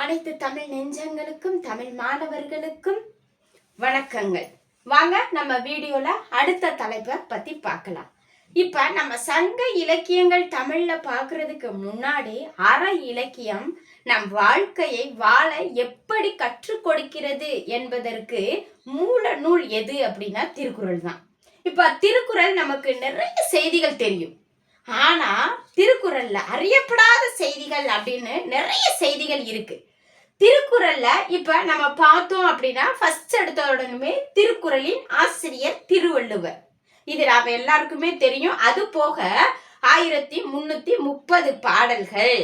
அனைத்து தமிழ் நெஞ்சங்களுக்கும் தமிழ் மாணவர்களுக்கும் வணக்கங்கள். வாங்க நம்ம வீடியோல அடுத்த தலைப்பை பத்தி பார்க்கலாம். இப்ப நம்ம சங்க இலக்கியங்கள் தமிழ்ல பாக்குறதுக்கு முன்னாடி அற இலக்கியம் நம் வாழ்க்கையை வாழ எப்படி கற்றுக் கொடுக்கிறது என்பதற்கு மூல நூல் எது அப்படின்னா திருக்குறள் தான். இப்ப திருக்குறள் நமக்கு நிறைய செய்திகள் தெரியும். ஆனா திருக்குறள்ல அறியப்படாத செய்திகள் அப்படின்னு நிறைய செய்திகள் இருக்கு. திருக்குறள்ல இப்ப நம்ம பார்த்தோம் அப்படின்னா ஃபர்ஸ்ட் எடுத்த உடனே திருக்குறளின் ஆசிரியர் திருவள்ளுவர். இது நாம எல்லாருக்குமே தெரியும். அது போக 1330 பாடல்கள்,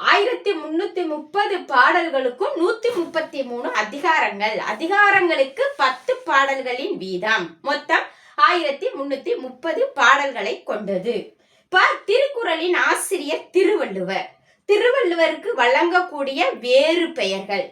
1330 பாடல்களுக்கும் 133 அதிகாரங்கள், அதிகாரங்களுக்கு 10 பாடல்களின் வீதம், மொத்தம் 1330 பாடல்களை கொண்டது. இப்ப திருக்குறளின் ஆசிரியர் திருவள்ளுவர். திருவள்ளுவருக்கு வழங்கக்கூடிய வேறு பெயர்கள்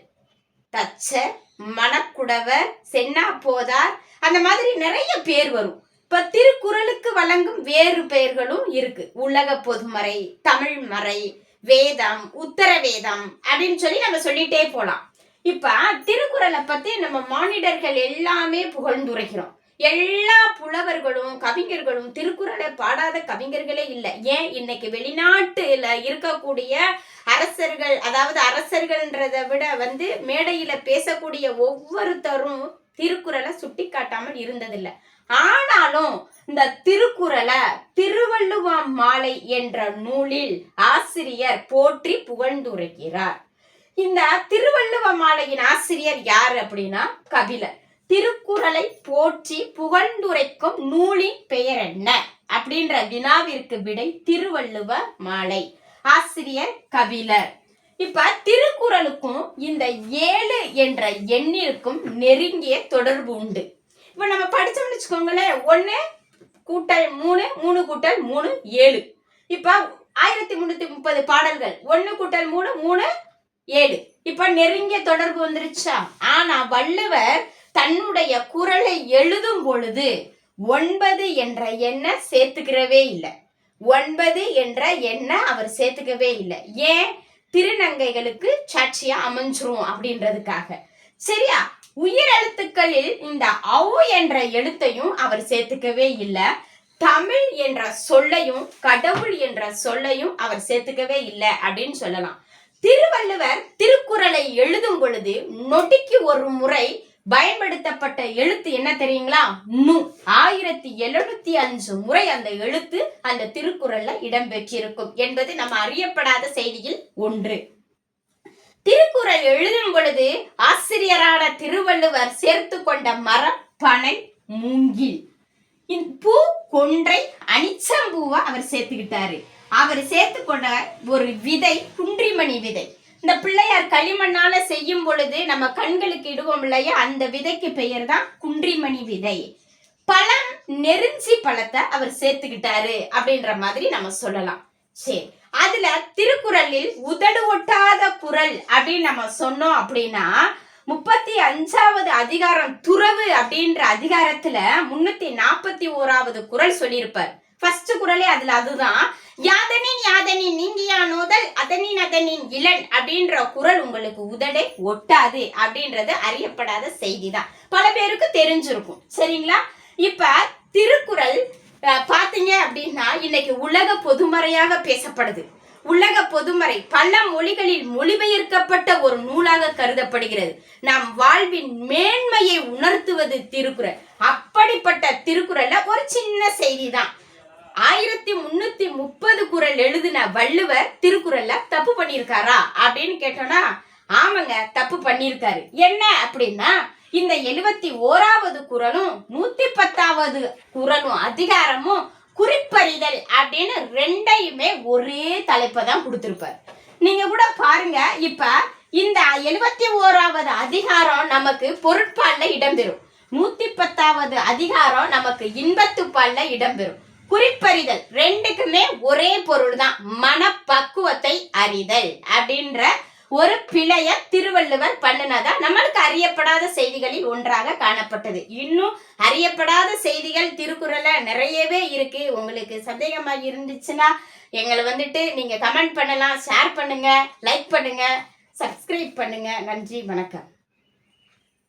தச்சர், மணக்குடவர், சென்னா போதார், அந்த மாதிரி நிறைய பேர் வரும். இப்ப திருக்குறளுக்கு வழங்கும் வேறு பெயர்களும் இருக்கு. உலக பொதுமறை, தமிழ் மறை, வேதம், உத்தர வேதம் அப்படின்னு சொல்லி நம்ம சொல்லிட்டே போலாம். இப்ப திருக்குறளை பத்தி நம்ம மானிடர்கள் எல்லாமே புகழ்ந்துரைக்கிறோம். எல்லா புலவர்களும் கவிஞர்களும் திருக்குறளை பாடாத கவிஞர்களே இல்லை. ஏன் இன்னைக்கு வெளிநாட்டுல இருக்கக்கூடிய அரசர்கள், அதாவது அரசர்கள்ன்றதை விட மேடையில பேசக்கூடிய ஒவ்வொருத்தரும் திருக்குறளை சுட்டி காட்டாமல் இருந்ததில்லை. ஆனாலும் இந்த திருக்குறளை திருவள்ளுவ மாலை என்ற நூலில் ஆசிரியர் போற்றி புகழ்ந்துரைக்கிறார். இந்த திருவள்ளுவ மாலையின் ஆசிரியர் யார் அப்படின்னா கபிலர். திருக்குறளை போற்றி புகழ்ந்துரைக்கும் நூலின் பெயர் என்ன அப்படின்ற வினாவிற்கு விடை திருவள்ளுவ மாலை, ஆசிரியர் கபிலர். இப்ப திருக்குறளுக்கும் இந்த 7 என்ற எண்ணிற்கும் நெருங்கிய தொடர்பு உண்டு. இப்ப நம்ம படிச்சோம்னு வச்சுக்கோங்களேன், 1 கூட்டல் 3, 3 கூட்டல் 3 7. இப்ப 1330 பாடல்கள், 1 கூட்டல் 3 3 7. இப்ப நெருங்கிய தொடர்பு வந்துருச்சா? ஆனா வள்ளுவர் தன்னுடைய குறளை எழுதும் பொழுது 9 என்ற எண்ணை சேர்த்துக்கிறவே இல்லை. 9 என்ற எண்ணை அவர் சேர்த்துக்கவே இல்லை. ஏன்? திருநங்கைகளுக்கு சாட்சியா அமைஞ்சிரும் அப்படின்றதுக்காக. சரியா? உயிர் எழுத்துக்களில் இந்த ஔ என்ற எழுத்தையும் அவர் சேர்த்துக்கவே இல்லை. தமிழ் என்ற சொல்லையும் கடவுள் என்ற சொல்லையும் அவர் சேர்த்துக்கவே இல்லை அப்படின்னு சொல்லலாம். திருவள்ளுவர் திருக்குறளை எழுதும் பொழுது நொடிக்கு ஒரு முறை பயன்படுத்தப்பட்ட எழுத்து என்ன தெரியுங்களா? நு. 1705 முறை அந்த எழுத்து அந்த திருக்குறள்ல இடம்பெற்றிருக்கும் என்பது நம்ம அறியப்படாத செய்தியில் ஒன்று. திருக்குறள் எழுதும் பொழுது ஆசிரியரான திருவள்ளுவர் சேர்த்து கொண்ட மரம் பனை மூங்கில். பூ கொன்றை அனிச்சம்பூவை அவர் சேர்த்துக்கிட்டாரு. அவர் சேர்த்து கொண்ட ஒரு விதை குன்றிமணி விதை. இந்த பிள்ளையார் களிமண்ணால செய்யும் பொழுது நம்ம கண்களுக்கு இடுவோம் இல்லையா, அந்த விதைக்கு பெயர் தான் குன்றிமணி விதை. பழம் நெருஞ்சி பழத்தை அவர் சேர்த்துக்கிட்டாரு அப்படின்ற மாதிரி நம்ம சொல்லலாம். சரி, அதுல திருக்குறளில் உதடு ஒட்டாத குறள் அப்படின்னு நம்ம சொன்னோம் அப்படின்னா 35வது அதிகாரம் துறவு அப்படின்ற அதிகாரத்துல 341வது குறள் சொல்லியிருப்பார். ஃபர்ஸ்ட் குறளே அதுதான். யாதனின் யாதனின் நீங்கியா நோதல் அதனின் அதனின் இளன் அப்படின்ற குறள் உங்களுக்கு உதடை ஒட்டாது அப்படின்றது அறியப்படாத செய்தி தான். பல பேருக்கு தெரிஞ்சிருக்கும். சரிங்களா? இப்ப திருக்குறள் பாத்தீங்க அப்படின்னா இன்னைக்கு உலக பொதுமறையாக பேசப்படுது. உலக பொதுமறை பல மொழிகளில் மொழிபெயர்க்கப்பட்ட ஒரு நூலாக கருதப்படுகிறது. நம் வாழ்வின் மேன்மையை உணர்த்துவது திருக்குறள். அப்படிப்பட்ட திருக்குறள்ல ஒரு சின்ன செய்தி தான். 1330 குறள் எழுதின வள்ளுவர் திருக்குறள்ல தப்பு பண்ணியிருக்காரா அப்படின்னு கேட்டோம்னா ஆமாங்க, தப்பு பண்ணியிருக்காரு. என்ன அப்படின்னா இந்த 71வது குறளும் 110வது குறளும் அதிகாரமும் குறிப்பறிதல் அப்படின்னு ரெண்டையுமே ஒரே தலைப்பை தான் கொடுத்திருப்பார். நீங்க கூட பாருங்க. இப்ப இந்த 71வது அதிகாரம் நமக்கு பொருட்பால்ல இடம்பெறும். 110வது அதிகாரம் நமக்கு இன்பத்துப்பால்ல இடம்பெறும். குறிப்பறிதல் ரெண்டுக்குமே ஒரே பொருள் தான், மனப்பக்குவத்தை அறிதல் அப்படின்ற ஒரு பிழைய திருவள்ளுவர் பண்ணினதா நம்மளுக்கு அறியப்படாத செய்திகளில் ஒன்றாக காணப்பட்டது. இன்னும் அறியப்படாத செய்திகள் திருக்குறள்ல நிறையவே இருக்கு. உங்களுக்கு சந்தேகமா இருந்துச்சுன்னா எங்களை நீங்க கமெண்ட் பண்ணலாம், ஷேர் பண்ணுங்க, லைக் பண்ணுங்க, சப்ஸ்கிரைப் பண்ணுங்க. நன்றி, வணக்கம்.